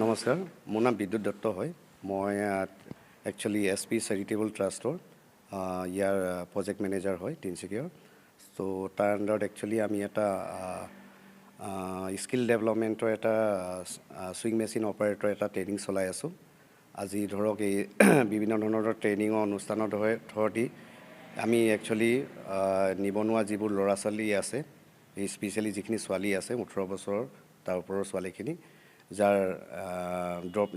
নমস্কাৰ মোৰ নাম বিদ্যুৎ দত্ত হয় মই একচুয়ালি এছপি charitable ট্ৰাষ্টৰ ইয়াৰ প্ৰজেক্ট মেনেজাৰ হয় তিনচুকীয়াৰ সো তাৰ আন্ডাৰত একচুয়ালি আমি এটা স্কিল ডেভেলপমেন্টৰ এটা সুইং মেচিন অপাৰেটৰ এটা ট্ৰেনিং চলাই আছো আজি ধৰক এই বিভিন্ন ধৰণৰ ট্ৰেনিংৰ অনুষ্ঠানৰ ধৰতি আমি একচুয়ালি নিবনুৱা যিবোৰ ল'ৰা ছোৱালী আছে স্পেশালি যিখিনি ছোৱালী আছে 18 বছৰৰ তাৰ ওপৰৰ ছোৱালীখিনি যাৰ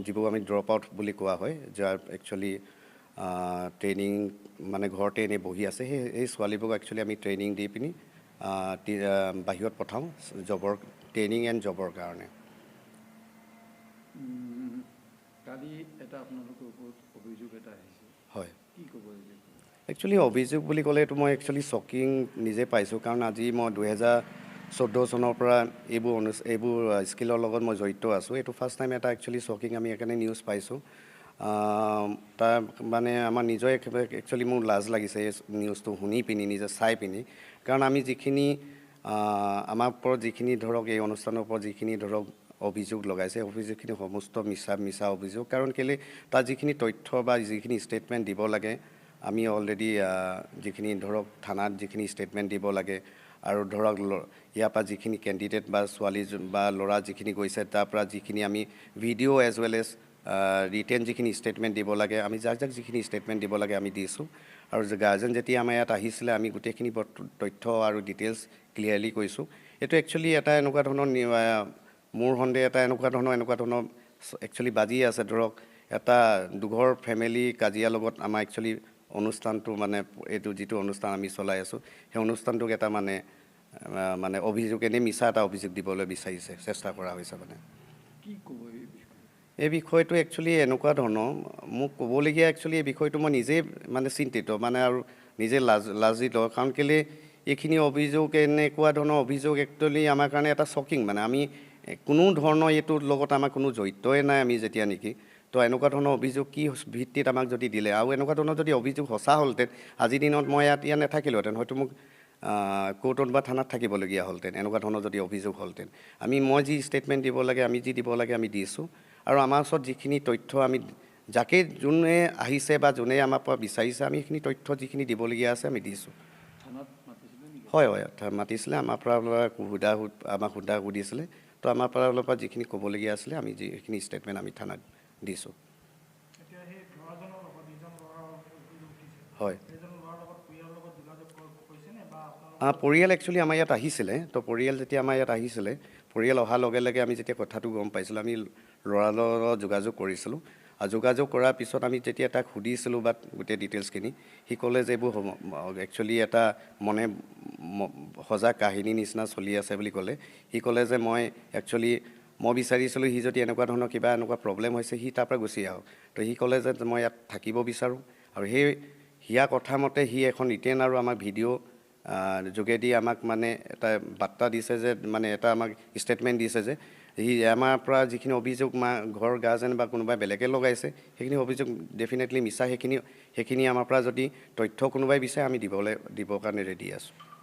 যিবোৰ আমি ড্ৰপ আউট বুলি কোৱা হয় যাৰ একচুয়ালি ট্ৰেনিং মানে ঘৰতে এনে বহি আছে এই ছোৱালীবোৰক একচুয়ালি আমি ট্ৰেনিং দি পিনি বাহিৰত পঠাওঁ জবৰ ট্ৰেনিং এণ্ড জবৰ কাৰণে কালি এটা আপোনালোকৰ ওপৰত অভিযোগ এটা আহিছে হয় কি ক'ব একচুয়ালি অভিযোগ বুলি ক'লে তো মই একচুয়ালি শকিং নিজে পাইছোঁ কাৰণ আজি মই 2014 চনৰ পৰা এইবোৰ স্কিলৰ লগত মই জড়িত আছোঁ এইটো ফাৰ্ষ্ট টাইম এটা একচুয়ালি শকিং আমি এখানে নিউজ পাইছোঁ তাৰ মানে আমাৰ নিজৰ একচুয়ালি মোৰ লাজ লাগিছে এই নিউজটো শুনি পিনি নিজে চাই পিনি কাৰণ আমি যিখিনি আমাৰ ওপৰত যিখিনি ধৰক এই অনুষ্ঠানৰ ওপৰত যিখিনি ধৰক অভিযোগ লগাইছে অভিযোগখিনি সমস্ত মিছা অভিযোগ কাৰণ কেলে তাৰ যিখিনি তথ্য বা যিখিনি ষ্টেটমেন্ট দিব লাগে আমি অলৰেডি যিখিনি ধৰক থানাত যিখিনি ষ্টেটমেন্ট দিব লাগে আৰু ধৰক ইয়াৰ পৰা যিখিনি ক্যান্ডিডেট বা ছোৱালী বা ল'ৰা যিখিনি গৈছে তাৰ পৰা যিখিনি আমি video as well as written যিখিনি ষ্টেটমেন্ট দিব লাগে আমি যাক যিখিনি ষ্টেটমেন্ট দিব লাগে আমি দিছো আৰু গাৰ্জেন যেতিয়া আমাৰ ইয়াত আহিছিলে আমি গোটেইখিনি তথ্য আৰু ডিটেইলছ ক্লিয়াৰলি কৈছো এটো একচুয়ালি এটা এনেকুৱা ধৰণৰ মোৰ হন্দে এটা এনেকুৱা ধৰণৰ একচুয়ালি বাজি আছে ধৰক এটা দুঘৰ ফ্যামিলি কাজিয়া লগত আমাৰ একচুয়ালি অনুষ্ঠানটো মানে এটো যেটো অনুষ্ঠান আমি চলাই আছো সেই অনুষ্ঠানটোক এটা মানে অভিযোগ এনে মিছা এটা অভিযোগ দিবলৈ বিচাৰিছে চেষ্টা কৰা হৈছে মানে কি ক'ব এই বিষয়টো একচুয়ালি এনেকুৱা ধৰণৰ মোক ক'বলগীয়া একচুয়ালি এই বিষয়টো মই নিজে মানে চিন্তিত মানে আৰু নিজে লাজিত কাৰণ কেলে এইখিনি অভিযোগ এনেকুৱা ধৰণৰ অভিযোগ একচুয়ালি আমাৰ কাৰণে এটা শকিং মানে আমি কোনো ধৰণৰ এটোৰ লগত আমাৰ কোনো জড়িতই নাই আমি যেতিয়া নেকি তো এনেকুৱা ধৰণৰ অভিযোগ কি ভিত্তিত আমাক যদি দিলে আৰু এনেকুৱা ধৰণৰ যদি অভিযোগ সঁচা হলতেন আজি দিনত মই ইয়াত নাথাকিলোহেঁতেন হয়তো মোক কোৰ্টত বা থানাত থাকিবলগীয়া হলতেন এনেকুৱা ধৰণৰ যদি অভিযোগ হলতেন মই যি ষ্টেটমেন্ট দিব লাগে আমি যি দিব লাগে আমি দিছো আৰু আমাৰ ওচৰত যিখিনি তথ্য আমি যাকে যোনে আহিছে বা যোনে আমাৰ পৰা বিচাৰিছে আমি এইখিনি তথ্য যিখিনি দিবলগীয়া আছে আমি দিছো থানাত মাতিছিলে নেকি হয় মাতিছিলে আমাৰ পৰা আমাক সুধিছিলে তো আমাৰ পৰা অলপ যিখিনি ক'বলগীয়া আছিলে আমি যিখিনি ষ্টেটমেন্ট আমি থানাত দিছো এতিয়া হে ল'ৰাজনৰ লগত ইজন ল'ৰাৰ হয় এজন ল'ৰাৰ লগত পৰিয়ালৰ লগত যোগাযোগ কৰিছে নে বা পৰিয়াল একচুয়ালি আমাৰ ইয়াত আহিছিলে তো পৰিয়াল যেতিয়া আমাৰ ইয়াত আহিছিলে পৰিয়াল অহাৰ লগে লগে আমি যেতিয়া কথাটো গম পাইছিলো আমি ল'ৰাৰ লগত যোগাযোগ কৰিছিলো আৰু যোগাযোগ কৰাৰ পিছত আমি যেতিয়া তাক সুধিছিলো বা গোটেই ডিটেইলছখিনি হি ক'লে যে এইবোৰ একচুয়ালি এটা মনে হজা কাহিনী নিচিনা চলি আছে বুলি ক'লে হি ক'লে যে মই একচুয়ালি মই বিচাৰিছিলো হি যদি এনেকুৱা ধৰণৰ কিবা এনেকুৱা প্ৰবলেম হৈছে হি তাৰ পৰা গুচি আহক তো হি ক'লে যে মই ইয়াত থাকিব বিচাৰো আৰু হিয়া কথা মতে হি এখন ৰিটেন আৰু আমাক ভিডিও যোগেদি আমাক মানে এটা বাৰ্তা দিছে যে মানে এটা আমাক ষ্টেটমেন্ট দিছে যে হি আমাৰ পৰা যিখিনি অভিযোগ ঘৰ গাৰ্জেন বা কোনোবাই বেলেগে লগাইছে সেইখিনি অভিযোগ ডেফিনেটলি মিছা সেইখিনি আমাৰ পৰা যদি তথ্য কোনোবাই বিচাৰে আমি দিবৰ কাৰণে ৰেডি আছো